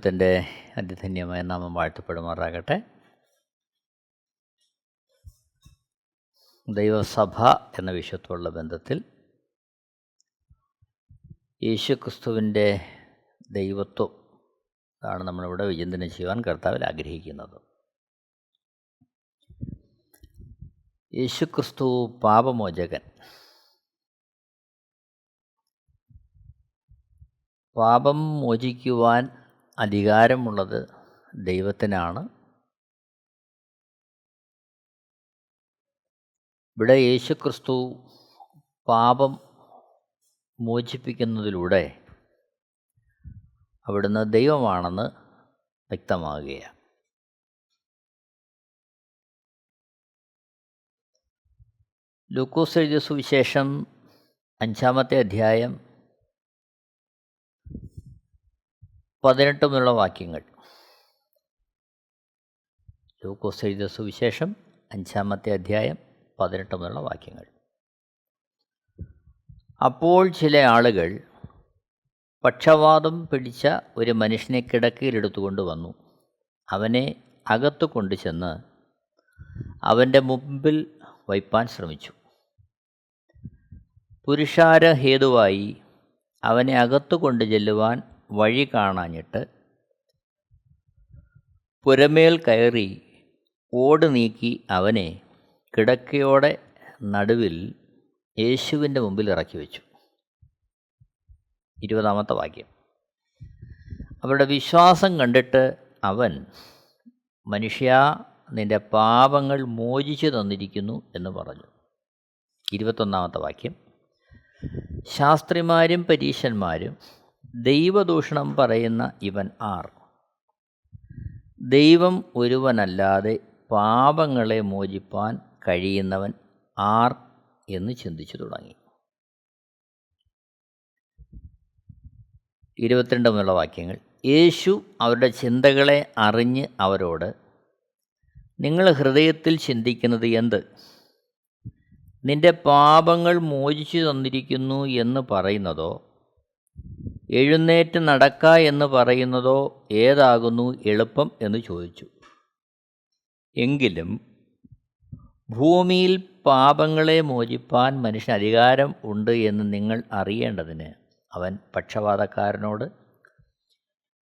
ദൈവത്തിൻ്റെ അതിധന്യമായ നാമം വാഴ്ത്തപ്പെടുമാറാകട്ടെ. ദൈവസഭ എന്ന വിഷയത്തോടുള്ള ബന്ധത്തിൽ യേശുക്രിസ്തുവിൻ്റെ ദൈവത്വം ആണ് നമ്മളിവിടെ വിചിന്തനം ചെയ്യുവാൻ കർത്താവിൽ ആഗ്രഹിക്കുന്നത്. യേശുക്രിസ്തു പാപമോചകൻ. പാപം മോചിക്കുവാൻ അധികാരമുള്ളത് ദൈവത്തിനാണ്. ഇവിടെ യേശുക്രിസ്തു പാപം മോചിപ്പിക്കുന്നതിലൂടെ അവിടുന്ന് ദൈവമാണെന്ന് വ്യക്തമാകുകയാണ്. ലൂക്കോസ് എഴുതിയ സുവിശേഷം 5-ാമത്തെ അധ്യായം 18 മുതലുള്ള വാക്യങ്ങൾ. ലൂക്കോസ് എഴുതിയ സുവിശേഷം 5-ാമത്തെ അധ്യായം 18 മുതലുള്ള വാക്യങ്ങൾ. അപ്പോൾ ചില ആളുകൾ പക്ഷവാതം പിടിച്ച ഒരു മനുഷ്യനെ കിടക്കയിലെടുത്തുകൊണ്ട് വന്നു. അവനെ അകത്തു കൊണ്ടുചെന്ന് അവൻ്റെ മുമ്പിൽ വയ്പാൻ ശ്രമിച്ചു. പുരുഷാര ഹേതുവായി അവനെ അകത്തു കൊണ്ടു ചെല്ലുവാൻ വഴി കാണാഞ്ഞിട്ട് പുരമേൽ കയറി ഓട് നീക്കി അവനെ കിടക്കയോടെ നടുവിൽ യേശുവിൻ്റെ മുമ്പിൽ ഇറക്കി വെച്ചു. 20-ാമത്തെ വാക്യം. അവരുടെ വിശ്വാസം കണ്ടിട്ട് അവൻ, മനുഷ്യ, നിന്റെ പാപങ്ങൾ മോചിച്ചു തന്നിരിക്കുന്നു എന്ന് പറഞ്ഞു. 21-ാമത്തെ വാക്യം. ശാസ്ത്രിമാരും പരീശന്മാരും, ദൈവദൂഷണം പറയുന്ന ഇവൻ ആർ? ദൈവം ഒരുവനല്ലാതെ പാപങ്ങളെ മോചിപ്പാൻ കഴിയുന്നവൻ ആർ എന്ന് ചിന്തിച്ചു തുടങ്ങി. 22 മുതലുള്ള വാക്യങ്ങൾ. യേശു അവരുടെ ചിന്തകളെ അറിഞ്ഞ് അവരോട്, നിങ്ങൾ ഹൃദയത്തിൽ ചിന്തിക്കുന്നത് എന്ത്? നിന്റെ പാപങ്ങൾ മോചിച്ചു തന്നിരിക്കുന്നു എന്ന് പറയുന്നതോ എഴുന്നേറ്റ് നടക്ക എന്ന് പറയുന്നതോ ഏതാകുന്നു എളുപ്പം എന്ന് ചോദിച്ചു. എങ്കിലും ഭൂമിയിൽ പാപങ്ങളെ മോചിപ്പാൻ മനുഷ്യന് അധികാരം ഉണ്ട് എന്ന് നിങ്ങൾ അറിയേണ്ടതിന് അവൻ പക്ഷവാതക്കാരനോട്,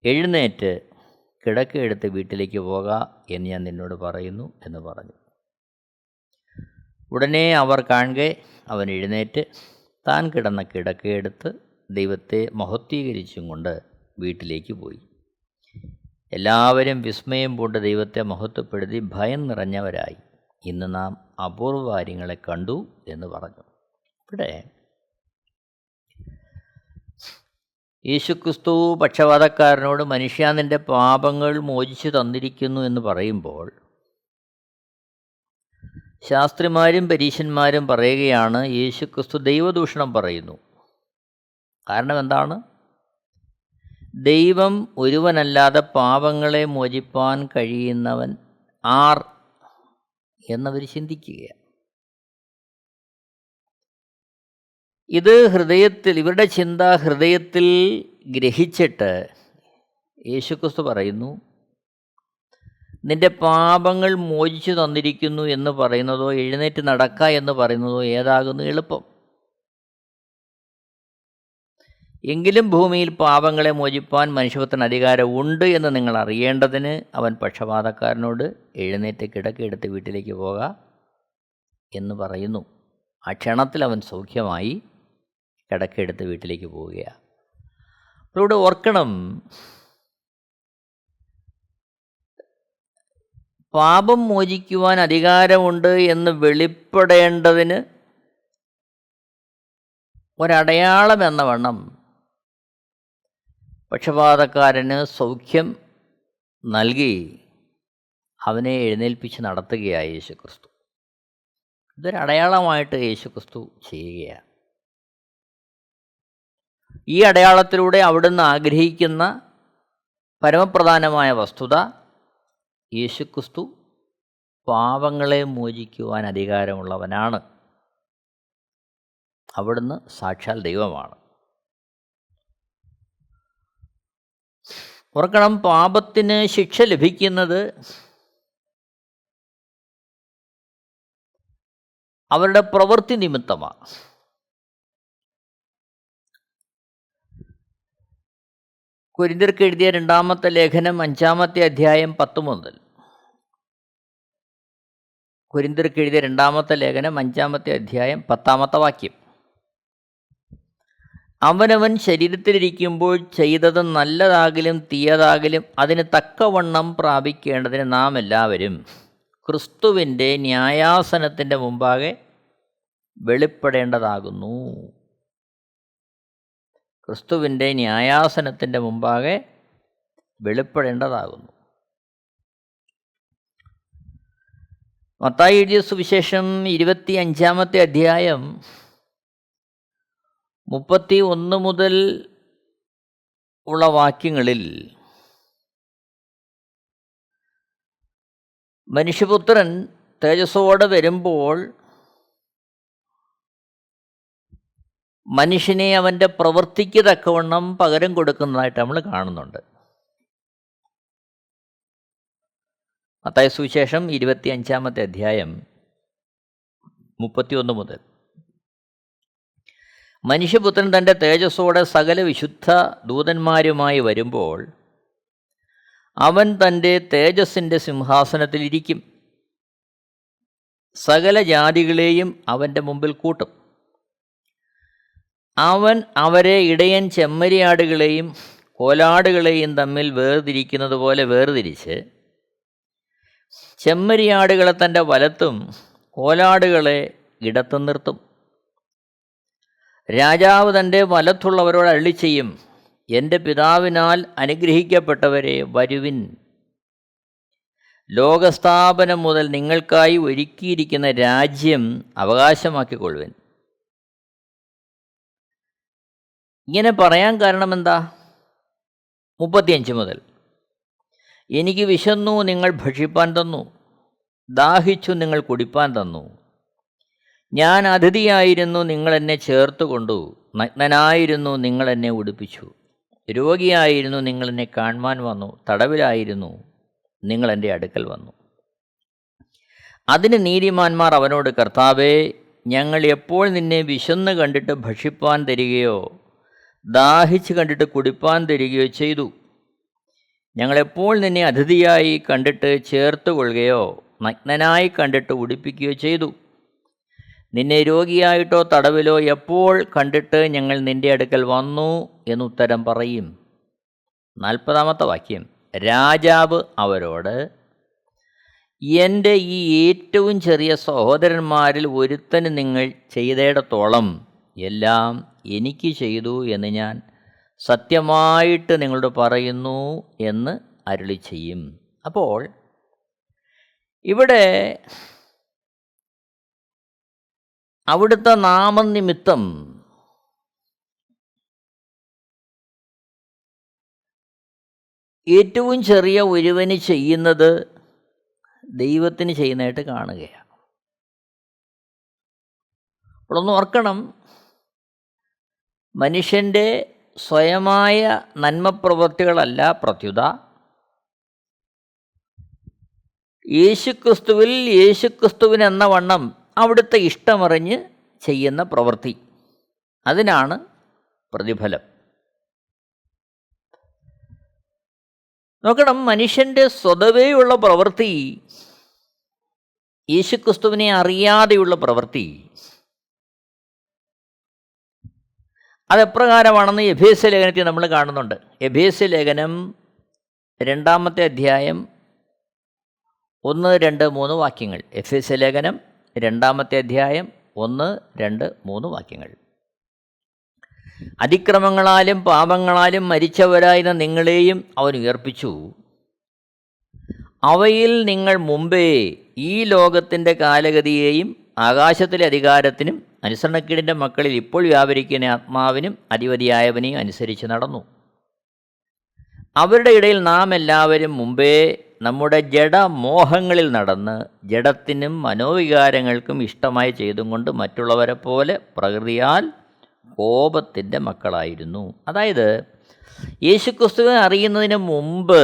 എഴുന്നേറ്റ് കിടക്കയെടുത്ത് വീട്ടിലേക്ക് പോക എന്ന് ഞാൻ നിന്നോട് പറയുന്നു എന്ന് പറഞ്ഞു. ഉടനെ അവർ കാണെ അവൻ എഴുന്നേറ്റ് താൻ കിടന്ന കിടക്കയെടുത്ത് ദൈവത്തെ മഹത്വീകരിച്ചും കൊണ്ട് വീട്ടിലേക്ക് പോയി. എല്ലാവരും വിസ്മയം പൂണ്ട് ദൈവത്തെ മഹത്വപ്പെടുത്തി ഭയം നിറഞ്ഞവരായി, ഇന്ന് നാം അപൂർവ കാര്യങ്ങളെ കണ്ടു എന്ന് പറഞ്ഞു. ഇവിടെ യേശുക്രിസ്തു പക്ഷവാതക്കാരനോട്, മനുഷ്യ, നിൻ്റെ പാപങ്ങൾ മോചിച്ചു തന്നിരിക്കുന്നു എന്ന് പറയുമ്പോൾ ശാസ്ത്രിമാരും പരീശന്മാരും പറയുകയാണ് യേശുക്രിസ്തു ദൈവദൂഷണം പറയുന്നു. കാരണം എന്താണ്? ദൈവം ഒരുവനല്ലാതെ പാപങ്ങളെ മോചിപ്പാൻ കഴിയുന്നവൻ ആർ എന്നവർ ചിന്തിക്കുകയാണ്. ഇത് ഇവരുടെ ചിന്ത ഹൃദയത്തിൽ ഗ്രഹിച്ചിട്ട് യേശുക്രിസ്തു പറയുന്നു, നിന്റെ പാപങ്ങൾ മോചിച്ചു തന്നിരിക്കുന്നു എന്ന് പറയുന്നതോ എഴുന്നേറ്റ് നടക്ക എന്ന് പറയുന്നതോ ഏതാകുന്നു എളുപ്പം? എങ്കിലും ഭൂമിയിൽ പാപങ്ങളെ മോചിപ്പാൻ മനുഷ്യപുത്രന് അധികാരം ഉണ്ട് എന്ന് നിങ്ങൾ അറിയേണ്ടതിന് അവൻ പക്ഷപാതക്കാരനോട്, എഴുന്നേറ്റ് കിടക്കയെടുത്ത് വീട്ടിലേക്ക് പോക എന്ന് പറയുന്നു. ആ ക്ഷണത്തിൽ അവൻ സൗഖ്യമായി കിടക്കയെടുത്ത് വീട്ടിലേക്ക് പോവുകയാണ്. അപ്പോൾ ഇവിടെ ഓർക്കണം, പാപം മോചിക്കുവാൻ അധികാരമുണ്ട് എന്ന് വെളിപ്പെടേണ്ടതിന് ഒരടയാളം എന്ന വണ്ണം പക്ഷപാതക്കാരന് സൗഖ്യം നൽകി അവനെ എഴുന്നേൽപ്പിച്ച് നടത്തുകയായി യേശുക്രിസ്തു. ഇതൊരടയാളമായിട്ട് യേശുക്രിസ്തു ചെയ്യുകയാണ്. ഈ അടയാളത്തിലൂടെ അവിടുന്ന് ആഗ്രഹിക്കുന്ന പരമപ്രധാനമായ വസ്തുത, യേശുക്രിസ്തു പാപങ്ങളെ മോചിക്കുവാൻ അധികാരമുള്ളവനാണ്. അവിടുന്ന് സാക്ഷാൽ ദൈവമാണ്. ഓർക്കണം, പാപത്തിന് ശിക്ഷ ലഭിക്കുന്നത് അവരുടെ പ്രവൃത്തി നിമിത്തമാണ്. കൊരിന്ത്യർക്ക് എഴുതിയ 2-ാമത്തെ ലേഖനം 5-ാമത്തെ അധ്യായം 10 മുതൽ. കൊരിന്ത്യർക്ക് എഴുതിയ 2-ാമത്തെ ലേഖനം 5-ാമത്തെ അധ്യായം 10-ാമത്തെ വാക്യം. അവനവൻ ശരീരത്തിലിരിക്കുമ്പോൾ ചെയ്തത് നല്ലതാകിലും തീയതാകിലും അതിന് തക്കവണ്ണം പ്രാപിക്കേണ്ടതിന് നാം എല്ലാവരും ക്രിസ്തുവിൻ്റെ ന്യായാസനത്തിൻ്റെ മുമ്പാകെ വെളിപ്പെടേണ്ടതാകുന്നു. ക്രിസ്തുവിൻ്റെ ന്യായാസനത്തിൻ്റെ മുമ്പാകെ വെളിപ്പെടേണ്ടതാകുന്നു. മത്തായി എഴുതിയ സുവിശേഷം 25-ാമത്തെ അധ്യായം 31 മുതൽ ഉള്ള വാക്യങ്ങളിൽ മനുഷ്യപുത്രൻ തേജസ്സോടെ വരുമ്പോൾ മനുഷ്യനെ അവൻ്റെ പ്രവൃത്തിക്ക് തക്കവണ്ണം പകരം കൊടുക്കുന്നതായിട്ട് നമ്മൾ കാണുന്നുണ്ട്. മത്തായി സുവിശേഷം 25-ാമത്തെ അധ്യായം 31 മുതൽ. മനുഷ്യപുത്രൻ തൻ്റെ തേജസ്സോടെ സകല വിശുദ്ധ ദൂതന്മാരുമായി വരുമ്പോൾ അവൻ തൻ്റെ തേജസ്സിൻ്റെ സിംഹാസനത്തിലിരിക്കും. സകല ജാതികളെയും അവൻ്റെ മുമ്പിൽ കൂട്ടും. അവൻ അവരെ ഇടയൻ ചെമ്മരിയാടുകളെയും കോലാടുകളെയും തമ്മിൽ വേർതിരിക്കുന്നത് പോലെ വേർതിരിച്ച് ചെമ്മരിയാടുകളെ തൻ്റെ വലത്തും കോലാടുകളെ ഇടത്തും നിർത്തും. രാജാവ് തൻ്റെ വലത്തുള്ളവരോട് അരുളിച്ചെയ്യും, എൻ്റെ പിതാവിനാൽ അനുഗ്രഹിക്കപ്പെട്ടവരെ വരുവിൻ, ലോകസ്ഥാപനം മുതൽ നിങ്ങൾക്കായി ഒരുക്കിയിരിക്കുന്ന രാജ്യം അവകാശമാക്കിക്കൊള്ളുവിൻ. ഇങ്ങനെ പറയാൻ കാരണം എന്താ? 35 മുതൽ. എനിക്ക് വിശന്നു, നിങ്ങൾ ഭക്ഷിപ്പാൻ തന്നു, ദാഹിച്ചു, നിങ്ങൾ കുടിപ്പാൻ തന്നു, ഞാൻ അതിഥിയായിരുന്നു, നിങ്ങൾ എന്നെ ചേർത്തുകൊണ്ടു, നഗ്നനായിരുന്നു, നിങ്ങൾ എന്നെ ഉടുപ്പിച്ചു, രോഗിയായിരുന്നു, നിങ്ങൾ എന്നെ കാണുവാൻ വന്നു, തടവിലായിരുന്നു, നിങ്ങൾ എൻ്റെ അടുക്കൽ വന്നു. അതിന് നീതിമാന്മാർ അവനോട്, കർത്താവേ, ഞങ്ങൾ എപ്പോൾ നിന്നെ വിശന്ന് കണ്ടിട്ട് ഭക്ഷിപ്പാൻ തരികയോ ദാഹിച്ച് കണ്ടിട്ട് കുടിപ്പാൻ തരികയോ ചെയ്തു? ഞങ്ങളെപ്പോൾ നിന്നെ അതിഥിയായി കണ്ടിട്ട് ചേർത്തുകൊള്ളുകയോ നഗ്നനായി കണ്ടിട്ട് ഉടുപ്പിക്കുകയോ ചെയ്തു? നിന്നെ രോഗിയായിട്ടോ തടവിലോ എപ്പോൾ കണ്ടിട്ട് ഞങ്ങൾ നിൻ്റെ അടുക്കൽ വന്നു എന്നുത്തരം പറയും? 40-ാമത്തെ വാക്യം. രാജാവ് അവരോട്, എൻ്റെ ഈ ഏറ്റവും ചെറിയ സഹോദരന്മാരിൽ ഒരുത്തന് നിങ്ങൾ ചെയ്തിടത്തോളം എല്ലാം എനിക്ക് ചെയ്തു എന്ന് ഞാൻ സത്യമായിട്ട് നിങ്ങളോട് പറയുന്നു എന്ന് അരുളിച്ചെയ്യും. അപ്പോൾ ഇവിടെ അവിടുത്തെ നാമനിമിത്തം ഏറ്റവും ചെറിയ ഒരുവന് ചെയ്യുന്നത് ദൈവത്തിന് ചെയ്യുന്നതായിട്ട് കാണുകയാണ്. അപ്പോഴൊന്ന് ഓർക്കണം, മനുഷ്യൻ്റെ സ്വയമായ നന്മപ്രവൃത്തികളല്ല പ്രത്യുത യേശുക്രിസ്തുവിൽ യേശുക്രിസ്തുവിനെന്ന വണ്ണം അവിടുത്തെ ഇഷ്ടമറിഞ്ഞ് ചെയ്യുന്ന പ്രവൃത്തി, അതിനാണ് പ്രതിഫലം. നോക്കണം, മനുഷ്യൻ്റെ സ്വതവേയുള്ള പ്രവൃത്തി, യേശുക്രിസ്തുവിനെ അറിയാതെയുള്ള പ്രവൃത്തി, അതെപ്രകാരമാണെന്ന് എഫേസ്യ ലേഖനത്തിൽ നമ്മൾ കാണുന്നുണ്ട്. എഫേസ്യ ലേഖനം 2-ാമത്തെ അധ്യായം 1, 2, 3 വാക്യങ്ങൾ. എഫേസ്യ ലേഖനം 2-ാമത്തെ അധ്യായം 1, 2, 3 വാക്യങ്ങൾ. അതിക്രമങ്ങളാലും പാപങ്ങളാലും മരിച്ചവരായിരുന്ന നിങ്ങളെയും അവൻ ഉയർപ്പിച്ചു. അവയിൽ നിങ്ങൾ മുമ്പേ ഈ ലോകത്തിൻ്റെ കാലഗതിയെയും ആകാശത്തിലെ അധികാരത്തിനും അനുസരണക്കേടിൻ്റെ മക്കളിൽ ഇപ്പോൾ വ്യാപരിക്കുന്ന ആത്മാവിനും അധിപതിയായവനെയും അനുസരിച്ച് നടന്നു. അവരുടെ ഇടയിൽ നാം എല്ലാവരും മുമ്പേ നമ്മുടെ ജഡമോഹങ്ങളിൽ നടന്ന് ജഡത്തിനും മനോവികാരങ്ങൾക്കും ഇഷ്ടമായി ചെയ്തും കൊണ്ട് മറ്റുള്ളവരെ പോലെ പ്രകൃതിയാൽ കോപത്തിൻ്റെ മക്കളായിരുന്നു. അതായത് യേശുക്രിസ്തുവിനെ അറിയുന്നതിന് മുമ്പ്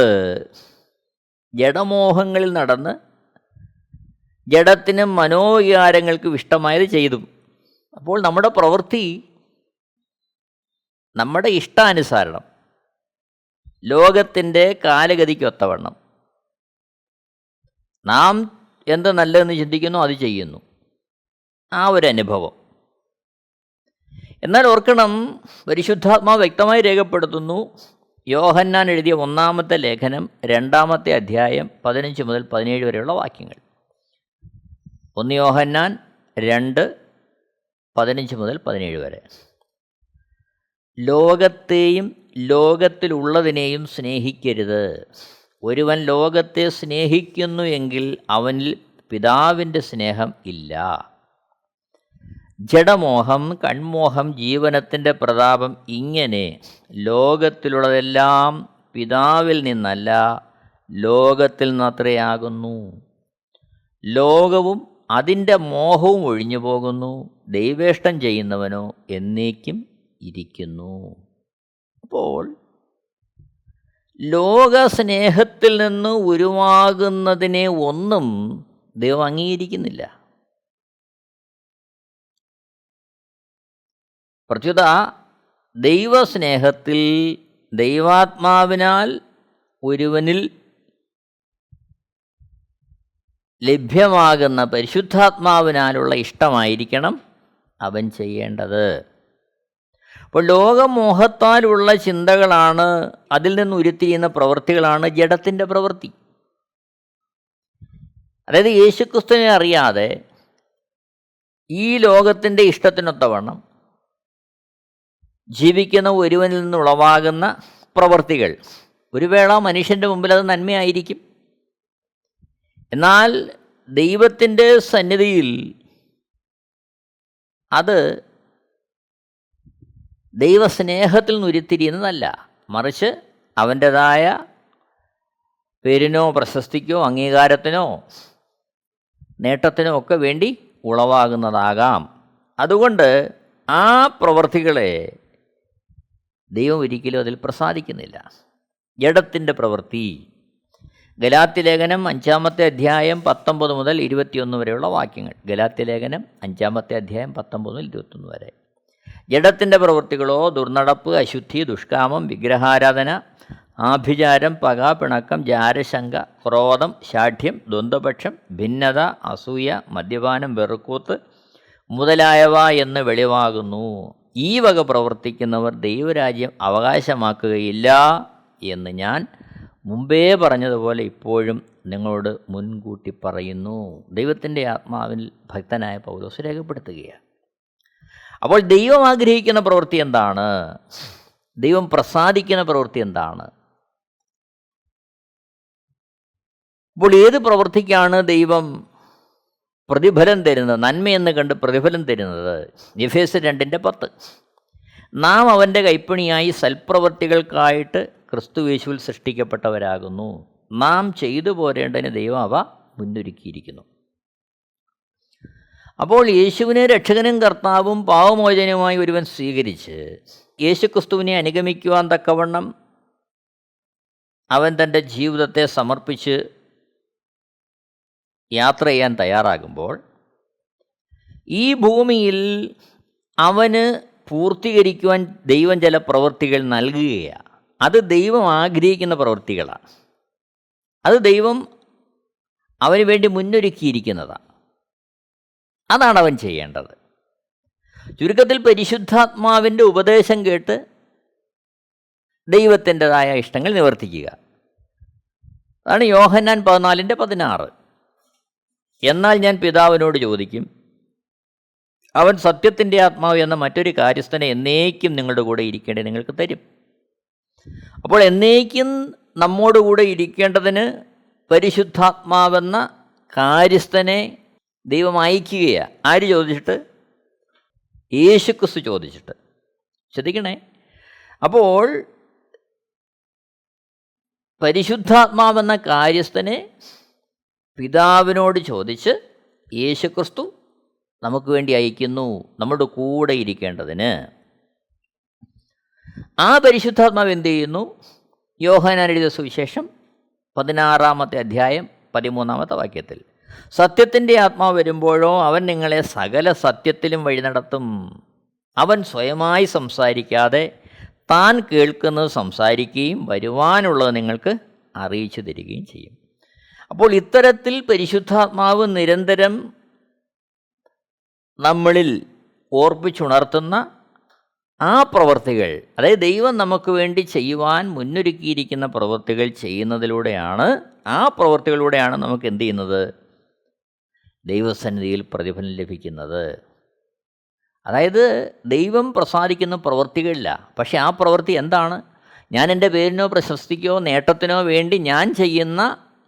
ജഡമോഹങ്ങളിൽ നടന്ന് ജഡത്തിനും മനോവികാരങ്ങൾക്കും ഇഷ്ടമായത് ചെയ്തു. അപ്പോൾ നമ്മുടെ പ്രവൃത്തി നമ്മുടെ ഇഷ്ടാനുസാരണം ലോകത്തിൻ്റെ കാലഗതിക്കൊത്തവണ്ണം നാം എന്ത് നല്ലതെന്ന് ചിന്തിക്കുന്നു അത് ചെയ്യുന്നു, ആ ഒരു അനുഭവം. എന്നാൽ ഓർക്കണം, പരിശുദ്ധാത്മാവ് വ്യക്തമായി രേഖപ്പെടുത്തുന്നു. യോഹന്നാൻ എഴുതിയ 1-ാമത്തെ ലേഖനം 2-ാമത്തെ അധ്യായം 15 മുതൽ 17 വരെയുള്ള വാക്യങ്ങൾ. 1 യോഹന്നാൻ 2:15 മുതൽ 17 വരെ. ലോകത്തെയും ലോകത്തിലുള്ളതിനെയും സ്നേഹിക്കരുത്. ഒരുവൻ ലോകത്തെ സ്നേഹിക്കുന്നു എങ്കിൽ അവനിൽ പിതാവിൻ്റെ സ്നേഹം ഇല്ല. ജഡമോഹം, കൺമോഹം, ജീവനത്തിൻ്റെ പ്രതാപം ഇങ്ങനെ ലോകത്തിലുള്ളതെല്ലാം പിതാവിൽ നിന്നല്ല, ലോകത്തിൽ നിന്നത്രയാകുന്നു. ലോകവും അതിൻ്റെ മോഹവും ഒഴിഞ്ഞു പോകുന്നു, ദൈവേഷ്ടം ചെയ്യുന്നവനോ എന്നേക്കും ഇരിക്കുന്നു. അപ്പോൾ ലോകസ്നേഹത്തിൽ നിന്ന് ഉരുവാകുന്നതിനെ ഒന്നും ദൈവം അംഗീകരിക്കുന്നില്ല. പ്രത്യുത ദൈവസ്നേഹത്തിൽ ദൈവാത്മാവിനാൽ ഒരുവനിൽ ലഭ്യമാകുന്ന പരിശുദ്ധാത്മാവിനാലുള്ള ഇഷ്ടമായിരിക്കണം അവൻ ചെയ്യേണ്ടത്. അപ്പോൾ ലോകമോഹത്താലുള്ള ചിന്തകളാണ്, അതിൽ നിന്ന് ഉരുത്തിരിയുന്ന പ്രവൃത്തികളാണ് ജഡത്തിൻ്റെ പ്രവൃത്തി. അതായത് യേശുക്രിസ്തുവിനെ അറിയാതെ ഈ ലോകത്തിൻ്റെ ഇഷ്ടത്തിനൊത്തവണ്ണം ജീവിക്കുന്ന ഒരുവനിൽ നിന്നുളവാകുന്ന പ്രവൃത്തികൾ ഒരു വേള മനുഷ്യൻ്റെ മുമ്പിൽ അത് നന്മയായിരിക്കും. എന്നാൽ ദൈവത്തിൻ്റെ സന്നിധിയിൽ അത് ദൈവസ്നേഹത്തിൽ നിന്ന് ഉരുത്തിരിയുന്നതല്ല, മറിച്ച് അവൻ്റേതായ പേരിനോ പ്രശസ്തിക്കോ അംഗീകാരത്തിനോ നേട്ടത്തിനോ ഒക്കെ വേണ്ടി ഉളവാകുന്നതാകാം. അതുകൊണ്ട് ആ പ്രവൃത്തികളെ ദൈവം ഒരിക്കലും അതിൽ പ്രസാദിക്കുന്നില്ല. ജഡത്തിൻ്റെ പ്രവൃത്തി. ഗലാത്യലേഖനം 5-ാമത്തെ അധ്യായം 19 മുതൽ 21 വരെയുള്ള വാക്യങ്ങൾ. ഗലാത്യലേഖനം 5-ാമത്തെ അധ്യായം 19 മുതൽ 21 വരെ. ജഡത്തിൻ്റെ പ്രവൃത്തികളോ ദുർനടപ്പ്, അശുദ്ധി, ദുഷ്കാമം, വിഗ്രഹാരാധന, ആഭിചാരം, പക, പിണക്കം, ജാരശങ്ക, ക്രോധം, ശാഠ്യം, ദ്വന്ദ്വപക്ഷം, ഭിന്നത, അസൂയ, മദ്യപാനം, വെറുക്കൂത്ത് മുതലായവ എന്ന് വെളിവാകുന്നു. ഈ വക പ്രവർത്തിക്കുന്നവർ ദൈവരാജ്യം അവകാശമാക്കുകയില്ല എന്ന് ഞാൻ മുമ്പേ പറഞ്ഞതുപോലെ ഇപ്പോഴും നിങ്ങളോട് മുൻകൂട്ടി പറയുന്നു. ദൈവത്തിൻ്റെ ആത്മാവിൽ ഭക്തനായ പൗലോസ് രേഖപ്പെടുത്തുകയാണ്. അപ്പോൾ ദൈവം ആഗ്രഹിക്കുന്ന പ്രവൃത്തി എന്താണ്? ദൈവം പ്രസാദിക്കുന്ന പ്രവൃത്തി എന്താണ്? അപ്പോൾ ഏത് പ്രവൃത്തിക്കാണ് ദൈവം പ്രതിഫലം തരുന്നത്, നന്മയെന്ന് കണ്ട് പ്രതിഫലം തരുന്നത്? എഫേസ്യർ 2:10. നാം അവൻ്റെ കൈപ്പണിയായി സൽപ്രവൃത്തികൾക്കായിട്ട് ക്രിസ്തുയേശുവിൽ സൃഷ്ടിക്കപ്പെട്ടവരാകുന്നു. നാം ചെയ്തു പോരേണ്ടതിന് ദൈവം അവ മുന്നൊരുക്കിയിരിക്കുന്നു. അപ്പോൾ യേശുവിനെ രക്ഷകനും കർത്താവും പാവമോചനവുമായി ഒരുവൻ സ്വീകരിച്ച് യേശുക്രിസ്തുവിനെ അനുഗമിക്കുവാൻ തക്കവണ്ണം അവൻ തൻ്റെ ജീവിതത്തെ സമർപ്പിച്ച് യാത്ര ചെയ്യാൻ തയ്യാറാകുമ്പോൾ ഈ ഭൂമിയിൽ അവന് പൂർത്തീകരിക്കുവാൻ ദൈവം ചില പ്രവൃത്തികൾ നൽകുകയാണ്. അത് ദൈവം ആഗ്രഹിക്കുന്ന പ്രവൃത്തികളാണ്. അത് ദൈവം അവന് വേണ്ടി മുന്നൊരുക്കിയിരിക്കുന്നതാണ്. അതാണ് അവൻ ചെയ്യേണ്ടത്. ചുരുക്കത്തിൽ പരിശുദ്ധാത്മാവിൻ്റെ ഉപദേശം കേട്ട് ദൈവത്തിൻ്റെതായ ഇഷ്ടങ്ങൾ നിവർത്തിക്കുക. അതാണ് യോഹന്നാൻ 14:16. എന്നാൽ ഞാൻ പിതാവിനോട് ചോദിക്കും, അവൻ സത്യത്തിൻ്റെ ആത്മാവ് എന്ന മറ്റൊരു കാര്യസ്ഥനെ എന്നേക്കും നിങ്ങളുടെ കൂടെ ഇരിക്കേണ്ടത് നിങ്ങൾക്ക് തരും. അപ്പോൾ എന്നേക്കും നമ്മോടുകൂടെ ഇരിക്കേണ്ടതിന് പരിശുദ്ധാത്മാവെന്ന കാര്യസ്ഥനെ ദൈവം അയക്കുകയാണ്. ആര് ചോദിച്ചിട്ട്? യേശുക്രിസ്തു ചോദിച്ചിട്ട്. ശ്രദ്ധിക്കണേ. അപ്പോൾ പരിശുദ്ധാത്മാവെന്ന കാര്യസ്ഥനെ പിതാവിനോട് ചോദിച്ച് യേശുക്രിസ്തു നമുക്ക് വേണ്ടി അയക്കുന്നു, നമ്മുടെ കൂടെ ഇരിക്കേണ്ടതിന്. ആ പരിശുദ്ധാത്മാവ് എന്ത് ചെയ്യുന്നു? യോഹന്നാൻ എഴുതിയ സുവിശേഷം 16-ാമത്തെ അധ്യായം 13-ാമത്തെ വാക്യത്തിൽ, സത്യത്തിൻ്റെ ആത്മാവ് വരുമ്പോഴോ അവൻ നിങ്ങളെ സകല സത്യത്തിലും വഴി നടത്തും. അവൻ സ്വയമായി സംസാരിക്കാതെ താൻ കേൾക്കുന്നത് സംസാരിക്കുകയും വരുവാനുള്ളത് നിങ്ങൾക്ക് അറിയിച്ചു തരികയും ചെയ്യും. അപ്പോൾ ഇത്തരത്തിൽ പരിശുദ്ധാത്മാവ് നിരന്തരം നമ്മളിൽ ഓർപ്പിച്ചുണർത്തുന്ന ആ പ്രവൃത്തികൾ, അതായത് ദൈവം നമുക്ക് വേണ്ടി ചെയ്യുവാൻ മുന്നൊരുക്കിയിരിക്കുന്ന പ്രവൃത്തികൾ ചെയ്യുന്നതിലൂടെയാണ്, ആ പ്രവൃത്തികളിലൂടെയാണ് നമുക്ക് എന്ത് ചെയ്യുന്നത്? ദൈവസന്നിധിയിൽ പ്രതിഫലം ലഭിക്കുന്നത്. അതായത് ദൈവം പ്രസാദിക്കുന്ന പ്രവൃത്തികളില്ല. പക്ഷേ ആ പ്രവൃത്തി എന്താണ്? ഞാൻ എൻ്റെ പേരിനോ പ്രശസ്തിക്കോ നേട്ടത്തിനോ വേണ്ടി ഞാൻ ചെയ്യുന്ന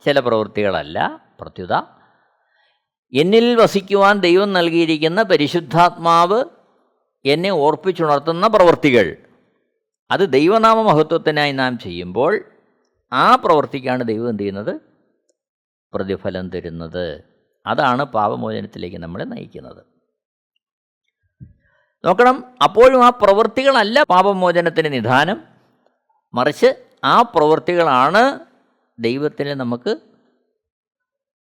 ചില പ്രവൃത്തികളല്ല. പ്രത്യുത എന്നിൽ വസിക്കുവാൻ ദൈവം നൽകിയിരിക്കുന്ന പരിശുദ്ധാത്മാവ് എന്നെ ഓർപ്പിച്ചുണർത്തുന്ന പ്രവൃത്തികൾ, അത് ദൈവനാമ മഹത്വത്തിനായി നാം ചെയ്യുമ്പോൾ ആ പ്രവൃത്തിക്കാണ് ദൈവം എന്ത് ചെയ്യുന്നത്? പ്രതിഫലം തരുന്നത്. അതാണ് പാപമോചനത്തിലേക്ക് നമ്മളെ നയിക്കുന്നത്. നോക്കണം, അപ്പോഴും ആ പ്രവൃത്തികളല്ല പാപമോചനത്തിന് നിദാനം, മറിച്ച് ആ പ്രവൃത്തികളാണ് ദൈവത്തിന് നമുക്ക്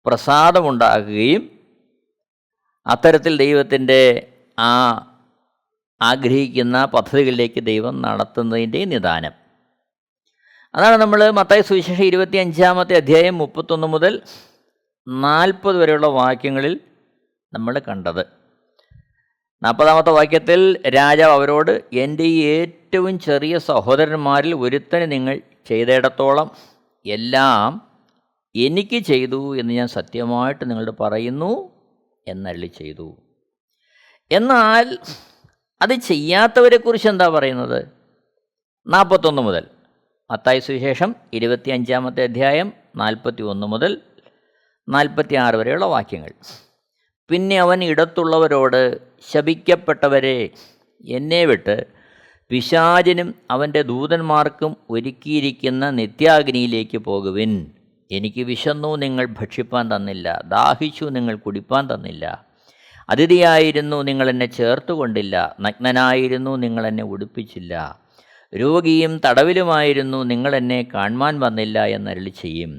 പ്രസാദമുണ്ടാക്കുകയും അത്തരത്തിൽ ദൈവത്തിൻ്റെ ആ ആഗ്രഹിക്കുന്ന പദ്ധതികളിലേക്ക് ദൈവം നടത്തുന്നതിൻ്റെ നിദാനം. അതാണ് നമ്മൾ മത്തായി സുവിശേഷം 25-ാമത്തെ അധ്യായം 31 മുതൽ 40 വരെയുള്ള വാക്യങ്ങളിൽ നമ്മൾ കണ്ടത്. 40-ാമത്തെ വാക്യത്തിൽ രാജാവ് അവരോട്, എൻ്റെ ഈ ഏറ്റവും ചെറിയ സഹോദരന്മാരിൽ ഒരുത്തന് നിങ്ങൾ ചെയ്തിടത്തോളം എല്ലാം എനിക്ക് ചെയ്തു എന്ന് ഞാൻ സത്യമായിട്ട് നിങ്ങളോട് പറയുന്നു എന്നരുളി ചെയ്തു. എന്നാൽ അത് ചെയ്യാത്തവരെക്കുറിച്ച് എന്താ പറയുന്നത്? 41 മുതൽ, മത്തായി സുവിശേഷം 25-ാമത്തെ അധ്യായം 41 മുതൽ 46 വരെയുള്ള വാക്യങ്ങൾ. പിന്നെ അവൻ ഇടത്തുള്ളവരോട്, ശപിക്കപ്പെട്ടവരെ, എന്നെ വിട്ട് പിശാചിനും അവൻ്റെ ദൂതന്മാർക്കും ഒരുക്കിയിരിക്കുന്ന നിത്യാഗ്നിയിലേക്ക് പോകുവിൻ. എനിക്ക് വിശന്നു, നിങ്ങൾ ഭക്ഷിപ്പാൻ തന്നില്ല. ദാഹിച്ചു, നിങ്ങൾ കുടിപ്പാൻ തന്നില്ല. അതിഥിയായിരുന്നു, നിങ്ങൾ എന്നെ ചേർത്തുകൊണ്ടില്ല. നഗ്നനായിരുന്നു, നിങ്ങൾ എന്നെ ഉടുപ്പിച്ചില്ല. രോഗിയും തടവിലുമായിരുന്നു, നിങ്ങൾ എന്നെ കാൺമാൻ വന്നില്ല എന്നരുളി ചെയ്യും.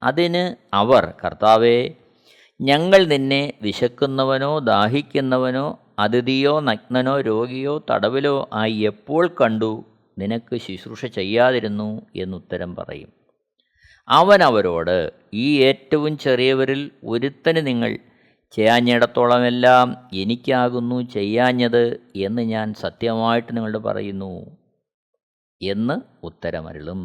അതിന് അവർ, കർത്താവേ, ഞങ്ങൾ നിന്നെ വിശക്കുന്നവനോ ദാഹിക്കുന്നവനോ അതിഥിയോ നഗ്നനോ രോഗിയോ തടവിലോ ആയി എപ്പോൾ കണ്ടു? നിനക്ക് ശുശ്രൂഷ ചെയ്യാതിരുന്നു എന്നുത്തരം പറയും. അവൻ അവരോട്, ഈ ഏറ്റവും ചെറിയവരിൽ ഒരുത്തന് നിങ്ങൾ ചെയ്യാഞ്ഞിടത്തോളമെല്ലാം എനിക്കാകുന്നു ചെയ്യാഞ്ഞത് എന്ന് ഞാൻ സത്യമായിട്ട് നിങ്ങളോട് പറയുന്നു എന്ന് ഉത്തരമരുളും.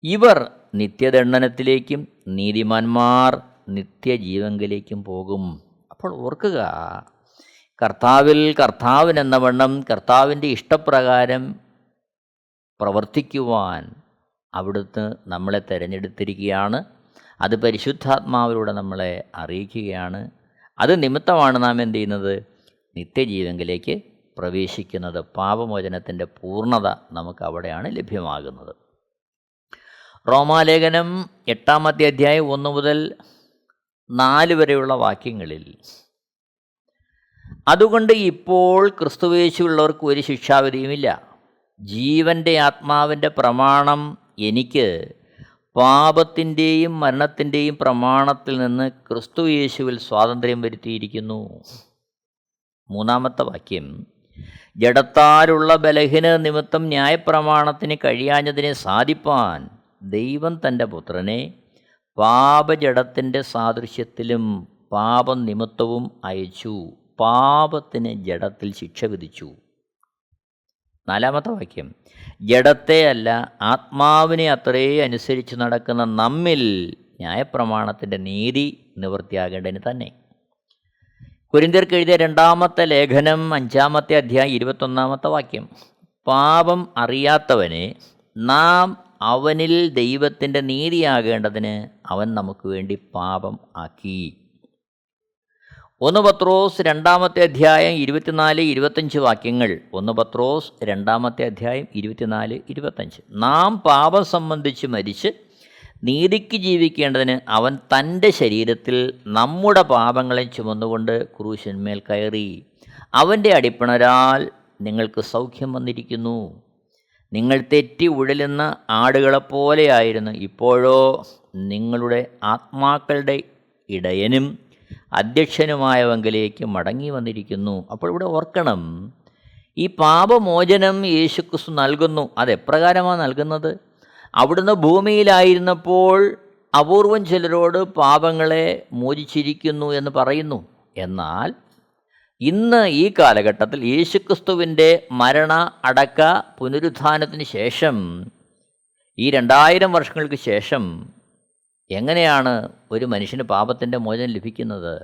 ഇവർ നിത്യദണ്ഡനത്തിലേക്കും നീതിമാന്മാർ നിത്യജീവങ്കിലേക്കും പോകും. അപ്പോൾ ഓർക്കുക, കർത്താവിനെന്ന വണ്ണം കർത്താവിൻ്റെ ഇഷ്ടപ്രകാരം പ്രവർത്തിക്കുവാൻ അവിടുന്ന് നമ്മളെ തിരഞ്ഞെടുത്തിരിക്കുകയാണ്. അത് പരിശുദ്ധാത്മാവിലൂടെ നമ്മളെ അറിയിക്കുകയാണ്. അത് നിമിത്തമാണ് നാം എന്ത് ചെയ്യുന്നത്? നിത്യജീവങ്കിലേക്ക് പ്രവേശിക്കുന്നത്. പാപമോചനത്തിൻ്റെ പൂർണ്ണത നമുക്ക് അവിടെയാണ് ലഭ്യമാകുന്നത്. റോമാലേഖനം 8-ാമത്തെ അധ്യായം 1 മുതൽ 4 വരെയുള്ള വാക്യങ്ങളിൽ, അതുകൊണ്ട് ഇപ്പോൾ ക്രിസ്തുയേശുവുള്ളവർക്ക് ഒരു ശിക്ഷാവിധിയുമില്ല. ജീവൻ്റെ ആത്മാവിൻ്റെ പ്രമാണം എനിക്ക് പാപത്തിൻ്റെയും മരണത്തിൻ്റെയും പ്രമാണത്തിൽ നിന്ന് ക്രിസ്തുയേശുവിൽ സ്വാതന്ത്ര്യം വരുത്തിയിരിക്കുന്നു. 3-ാമത്തെ വാക്യം, ജഡത്താലുള്ള ബലഹീന നിമിത്തം ന്യായപ്രമാണത്തിന് കഴിയാഞ്ഞതിനെ സാധിപ്പാൻ ദൈവം തൻ്റെ പുത്രനെ പാപജഡത്തിൻ്റെ സാദൃശ്യത്തിലും പാപം നിമിത്തവും അയച്ചു. പാപത്തിന് ജഡത്തിൽ ശിക്ഷ വിധിച്ചു. 4-ാമത്തെ വാക്യം, ജഡത്തെ അല്ല ആത്മാവിനെ അത്രേ അനുസരിച്ച് നടക്കുന്ന നമ്മിൽ ന്യായപ്രമാണത്തിൻ്റെ നീതി നിവൃത്തിയാകേണ്ടതിന് തന്നെ. കൊരിന്ത്യർക്ക് എഴുതിയ 2-ാമത്തെ ലേഖനം 5-ാമത്തെ അധ്യായം 21-ാമത്തെ വാക്യം, പാപം അറിയാത്തവനെ നാം അവനിൽ ദൈവത്തിൻ്റെ നീതിയാകേണ്ടതിന് അവൻ നമുക്ക് വേണ്ടി പാപം ആക്കി. 1 പത്രോസ് 2-ാമത്തെ അധ്യായം 24-25 വാക്യങ്ങൾ. 1 പത്രോസ് 2-ാമത്തെ അധ്യായം 24-25, നാം പാപം സംബന്ധിച്ച് മരിച്ച് നീതിക്ക് ജീവിക്കേണ്ടതിന് അവൻ തൻ്റെ ശരീരത്തിൽ നമ്മുടെ പാപങ്ങളെ ചുമന്നുകൊണ്ട് ക്രൂശന്മേൽ കയറി. അവൻ്റെ അടിപ്പിണരാൽ നിങ്ങൾക്ക് സൗഖ്യം വന്നിരിക്കുന്നു. നിങ്ങൾ തെറ്റി ഉഴലുന്ന ആടുകളെപ്പോലെയായിരുന്നു. ഇപ്പോഴോ നിങ്ങളുടെ ആത്മാക്കളുടെ ഇടയനും അധ്യക്ഷനുമായവങ്കിലേക്ക് മടങ്ങി വന്നിരിക്കുന്നു. അപ്പോൾ ഇവിടെ ഓർക്കണം, ഈ പാപമോചനം യേശുക്രിസ്തു നൽകുന്നു. അതെപ്രകാരമാണ് നൽകുന്നത്? അവിടുന്ന് ഭൂമിയിലായിരുന്നപ്പോൾ അപൂർവം ചിലരോട് പാപങ്ങളെ മോചിച്ചിരിക്കുന്നു എന്ന് പറയുന്നു. എന്നാൽ ഇന്ന് ഈ കാലഘട്ടത്തിൽ യേശുക്രിസ്തുവിൻ്റെ മരണ അടക്ക പുനരുത്ഥാനത്തിന് ശേഷം, ഈ 2000 വർഷങ്ങൾക്ക് ശേഷം എങ്ങനെയാണ് ഒരു മനുഷ്യന് പാപത്തിൻ്റെ മോചനം ലഭിക്കുന്നത്?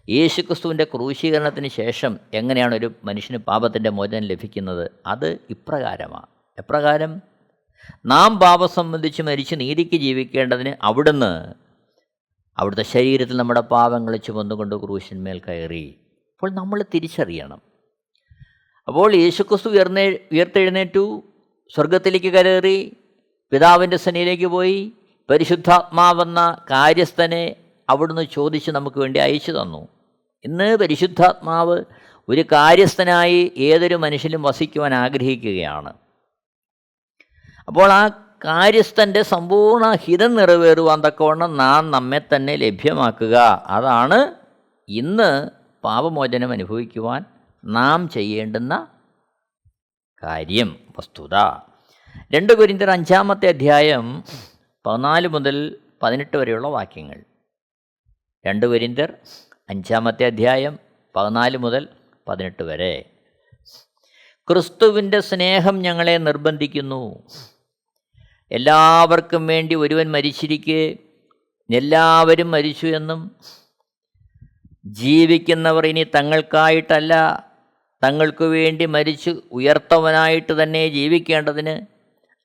യേശുക്രിസ്തുവിൻ്റെ ക്രൂശീകരണത്തിന് ശേഷം എങ്ങനെയാണ് ഒരു മനുഷ്യന് പാപത്തിൻ്റെ മോചനം ലഭിക്കുന്നത്? അത് ഇപ്രകാരമാണ്. എപ്രകാരം? നാം പാപം സംബന്ധിച്ച് മരിച്ച് നീതിക്ക് ജീവിക്കേണ്ടതിന് അവിടുത്തെ ശരീരത്തിൽ നമ്മുടെ പാപങ്ങളെ ചുമന്നുകൊണ്ട് ക്രൂശന്മേൽ കയറി. അപ്പോൾ നമ്മൾ തിരിച്ചറിയണം. അപ്പോൾ യേശുക്രിസ്തു ഉയർത്തെഴുന്നേറ്റു, സ്വർഗത്തിലേക്ക് കയറി, പിതാവിൻ്റെ സന്നിധിയിലേക്ക് പോയി. പരിശുദ്ധാത്മാവെന്ന കാര്യസ്ഥനെ അവിടുന്ന് ചോദിച്ച് നമുക്ക് വേണ്ടി അയച്ചു തന്നു. ഇന്ന് പരിശുദ്ധാത്മാവ് ഒരു കാര്യസ്ഥനായി ഏതൊരു മനുഷ്യനും വസിക്കുവാൻ ആഗ്രഹിക്കുകയാണ്. അപ്പോൾ ആ കാര്യസ്ഥൻ്റെ സമ്പൂർണ്ണ ഹിതം നിറവേറുവാൻ തക്കവണ്ണം നാം നമ്മെ തന്നെ ലഭ്യമാക്കുക. അതാണ് ഇന്ന് പാപമോചനം അനുഭവിക്കുവാൻ നാം ചെയ്യേണ്ടുന്ന കാര്യം, വസ്തുത. 2 കൊരിന്ത്യർ 5-ാമത്തെ അധ്യായം 14 മുതൽ 18 വരെയുള്ള വാക്യങ്ങൾ. 2 കൊരിന്ത്യർ 5-ാമത്തെ അധ്യായം 14 മുതൽ 18 വരെ. ക്രിസ്തുവിൻ്റെ സ്നേഹം ഞങ്ങളെ നിർബന്ധിക്കുന്നു. എല്ലാവർക്കും വേണ്ടി ഒരുവൻ മരിച്ചിരിക്കെ എല്ലാവരും മരിച്ചു എന്നും, ജീവിക്കുന്നവർ ഇനി തങ്ങൾക്കായിട്ടല്ല തങ്ങൾക്ക് വേണ്ടി മരിച്ചു ഉയർത്തവനായിട്ട് തന്നെ ജീവിക്കേണ്ടതിന്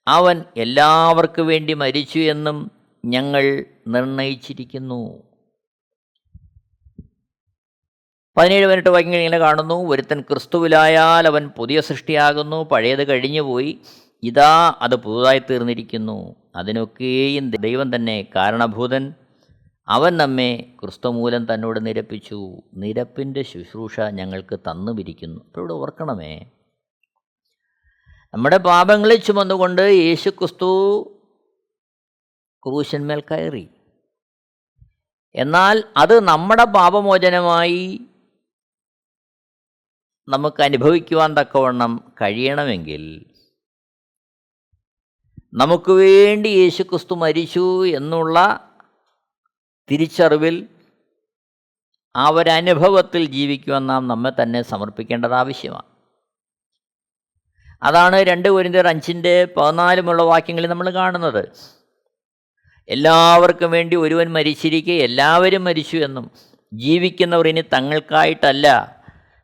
അവൻ എല്ലാവർക്കു വേണ്ടി മരിച്ചു എന്നും ഞങ്ങൾ നിർണയിച്ചിരിക്കുന്നു. 17-18 വാക്യങ്ങൾ ഇങ്ങനെ കാണുന്നു. ഒരുത്തൻ ക്രിസ്തുവിലായാൽ അവൻ പുതിയ സൃഷ്ടിയാകുന്നു, പഴയത് കഴിഞ്ഞുപോയി, ഇതാ അത് പുതുതായി തീർന്നിരിക്കുന്നു. അതിനൊക്കെയും ദൈവം തന്നെ കാരണഭൂതൻ. അവൻ നമ്മെ ക്രിസ്തു മൂലം തന്നോട് നിരപ്പിച്ചു, നിരപ്പിൻ്റെ ശുശ്രൂഷ ഞങ്ങൾക്ക് തന്നുമിരിക്കുന്നു. അപ്പോൾ ഇവിടെ ഓർക്കണമേ, നമ്മുടെ പാപങ്ങളെ ചുമന്നുകൊണ്ട് യേശുക്രിസ്തു ക്രൂശന്മേൽ കയറി. എന്നാൽ അത് നമ്മുടെ പാപമോചനമായി നമുക്ക് അനുഭവിക്കുവാൻ തക്കവണ്ണം കഴിയണമെങ്കിൽ നമുക്ക് വേണ്ടി യേശുക്രിസ്തു മരിച്ചു എന്നുള്ള തിരിച്ചറിവിൽ, ആ ഒരനുഭവത്തിൽ ജീവിക്കുവാൻ നാം നമ്മെ തന്നെ സമർപ്പിക്കേണ്ടത് ആവശ്യമാണ്. അതാണ് 2 കൊരിന്ത്യർ 5:14 വാക്യങ്ങളിൽ നമ്മൾ കാണുന്നത്. എല്ലാവർക്കും വേണ്ടി ഒരുവൻ മരിച്ചിരിക്കെ എല്ലാവരും മരിച്ചു എന്നും, ജീവിക്കുന്നവർ ഇനി തങ്ങൾക്കായിട്ടല്ല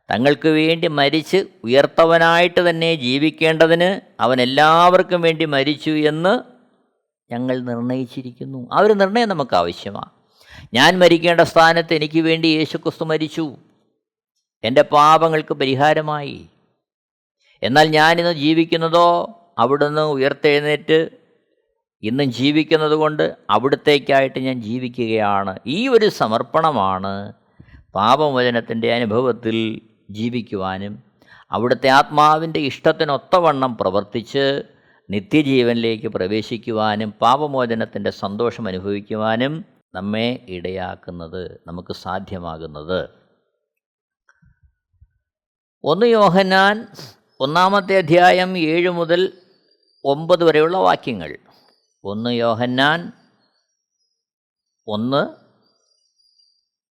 തങ്ങൾക്ക് വേണ്ടി മരിച്ച് ഉയർത്തവനായിട്ട് തന്നെ ജീവിക്കേണ്ടതിന് അവൻ എല്ലാവർക്കും വേണ്ടി മരിച്ചു എന്ന് ഞങ്ങൾ നിർണയിച്ചിരിക്കുന്നു. ആ ഒരു നിർണയം നമുക്ക് ആവശ്യമാണ്. ഞാൻ മരിക്കേണ്ട സ്ഥാനത്ത് എനിക്ക് വേണ്ടി യേശുക്രിസ്തു മരിച്ചു, എൻ്റെ പാപങ്ങൾക്ക് പരിഹാരമായി. എന്നാൽ ഞാനിന്ന് ജീവിക്കുന്നതോ അവിടുന്ന് ഉയർത്തെഴുന്നേറ്റ് ഇന്നും ജീവിക്കുന്നത് കൊണ്ട് അവിടുത്തേക്കായിട്ട് ഞാൻ ജീവിക്കുകയാണ്. ഈ ഒരു സമർപ്പണമാണ് പാപമോചനത്തിൻ്റെ അനുഭവത്തിൽ ജീവിക്കുവാനും അവിടുത്തെ ആത്മാവിൻ്റെ ഇഷ്ടത്തിനൊത്തവണ്ണം പ്രവർത്തിച്ച് നിത്യജീവനിലേക്ക് പ്രവേശിക്കുവാനും പാപമോചനത്തിൻ്റെ സന്തോഷം അനുഭവിക്കുവാനും നമ്മെ ഇടയാക്കുന്നത്, നമുക്ക് സാധ്യമാകുന്നത്. 1 യോഹന്നാൻ 1-ാമത്തെ അധ്യായം 7 മുതൽ 9 വരെയുള്ള വാക്യങ്ങൾ. 1 യോഹന്നാൻ 1,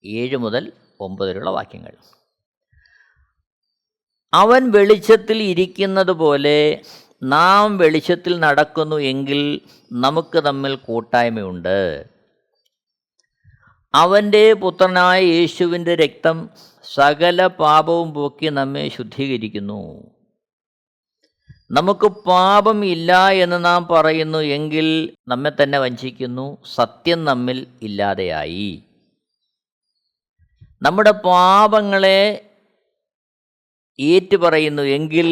7 മുതൽ 9 വരെയുള്ള വാക്യങ്ങൾ. അവൻ വെളിച്ചത്തിൽ ഇരിക്കുന്നത് പോലെ നാം വെളിച്ചത്തിൽ നടക്കുന്നു എങ്കിൽ നമുക്ക് തമ്മിൽ കൂട്ടായ്മയുണ്ട്. അവൻ്റെ പുത്രനായ യേശുവിൻ്റെ രക്തം സകല പാപവും പോക്കി നമ്മെ ശുദ്ധീകരിക്കുന്നു. നമുക്ക് പാപം ഇല്ല എന്ന് നാം പറയുന്നു എങ്കിൽ നമ്മെ തന്നെ വഞ്ചിക്കുന്നു, സത്യം നമ്മിൽ ഇല്ലാതെയായി. നമ്മുടെ പാപങ്ങളെ ഏറ്റുപറയുന്നു എങ്കിൽ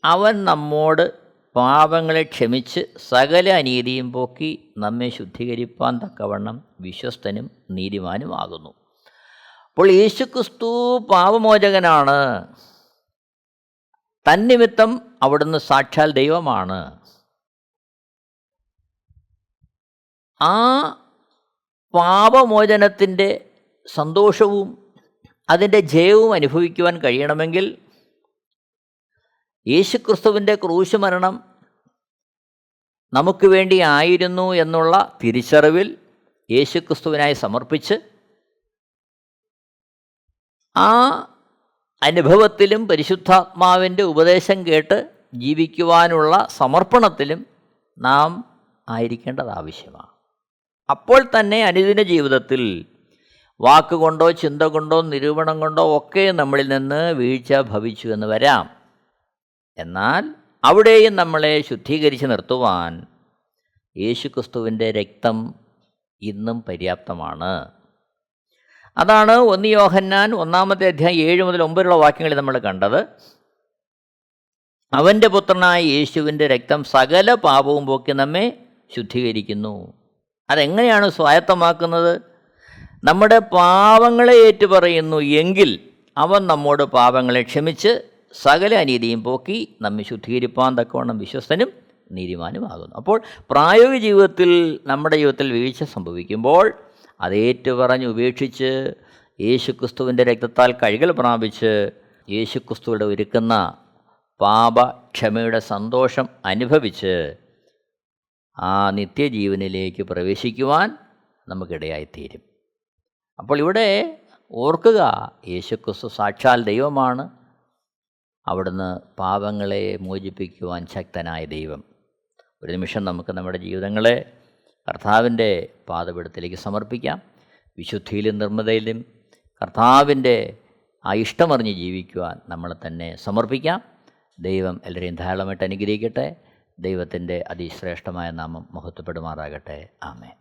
അവൻ നമ്മോട് പാപങ്ങളെ ക്ഷമിച്ച് സകല അനീതിയും പോക്കി നമ്മെ ശുദ്ധീകരിപ്പാൻ തക്കവണ്ണം വിശ്വസ്തനും നീതിമാനുമാകുന്നു. അപ്പോൾ യേശുക്രിസ്തു പാപമോചകനാണ്. തന്നിമിത്തം അവിടുന്ന് സാക്ഷാൽ ദൈവമാണ്. ആ പാപമോചനത്തിൻ്റെ സന്തോഷവും അതിൻ്റെ ജയവും അനുഭവിക്കുവാൻ കഴിയണമെങ്കിൽ യേശുക്രിസ്തുവിൻ്റെ ക്രൂശ് മരണം നമുക്ക് വേണ്ടി ആയിരുന്നു എന്നുള്ള തിരിച്ചറിവിൽ യേശുക്രിസ്തുവിനായി സമർപ്പിച്ച് ആ അനുഭവത്തിലും പരിശുദ്ധാത്മാവിൻ്റെ ഉപദേശം കേട്ട് ജീവിക്കുവാനുള്ള സമർപ്പണത്തിലും നാം ആയിരിക്കേണ്ടത് ആവശ്യമാണ്. അപ്പോൾ തന്നെ അനുദിന ജീവിതത്തിൽ വാക്കുകൊണ്ടോ ചിന്ത കൊണ്ടോ നിരൂപണം കൊണ്ടോ ഒക്കെ നമ്മളിൽ നിന്ന് വീഴ്ച ഭവിച്ചു എന്ന് വരാം. എന്നാൽ അവിടെയും നമ്മളെ ശുദ്ധീകരിച്ച് നിർത്തുവാൻ യേശുക്രിസ്തുവിൻ്റെ രക്തം ഇന്നും പര്യാപ്തമാണ്. അതാണ് 1 യോഹന്നാൻ 1-ാമത്തെ അധ്യായം 7 മുതൽ 9 വാക്യങ്ങളിൽ നമ്മൾ കണ്ടത്. അവൻ്റെ പുത്രനായ യേശുവിൻ്റെ രക്തം സകല പാപവും പോക്കി നമ്മെ ശുദ്ധീകരിക്കുന്നു. അതെങ്ങനെയാണ് സ്വായത്തമാക്കുന്നത്? നമ്മുടെ പാപങ്ങളെ ഏറ്റുപറയുന്നു എങ്കിൽ അവൻ നമ്മോട് പാപങ്ങളെ ക്ഷമിച്ച് സകല അനീതിയും പോക്കി നമ്മെ ശുദ്ധീകരിപ്പാൻ തക്കവണ്ണം വിശ്വസ്തനും നീതിമാനുമാകുന്നു. അപ്പോൾ പ്രായോഗിക ജീവിതത്തിൽ നമ്മുടെ ജീവിതത്തിൽ വീഴ്ച സംഭവിക്കുമ്പോൾ അതേറ്റുപറഞ്ഞ് ഉപേക്ഷിച്ച് യേശുക്രിസ്തുവിൻ്റെ രക്തത്താൽ കഴുകൽ പ്രാപിച്ച് യേശുക്രിസ്തുവിടെ ഒരുക്കുന്ന പാപക്ഷമയുടെ സന്തോഷം അനുഭവിച്ച് ആ നിത്യജീവനിലേക്ക് പ്രവേശിക്കുവാൻ നമുക്കിടയായിത്തീരും. അപ്പോൾ ഇവിടെ ഓർക്കുക, യേശുക്രിസ്തു സാക്ഷാൽ ദൈവമാണ്. അവിടുന്ന് പാപങ്ങളെ മോചിപ്പിക്കുവാൻ ശക്തനായ ദൈവം. ഒരു നിമിഷം നമുക്ക് നമ്മുടെ ജീവിതങ്ങളെ കർത്താവിൻ്റെ പാദപീഠത്തിലേക്ക് സമർപ്പിക്കാം. വിശുദ്ധിയിലും നിർമ്മതയിലും കർത്താവിൻ്റെ ആ ഇഷ്ടമറിഞ്ഞ് ജീവിക്കുവാൻ നമ്മളെ തന്നെ സമർപ്പിക്കാം. ദൈവം എല്ലാവരെയും ധാരാളമായിട്ട് അനുഗ്രഹിക്കട്ടെ. ദൈവത്തിൻ്റെ അതിശ്രേഷ്ഠമായ നാമം മഹത്വപ്പെടുമാറാകട്ടെ. ആമേൻ.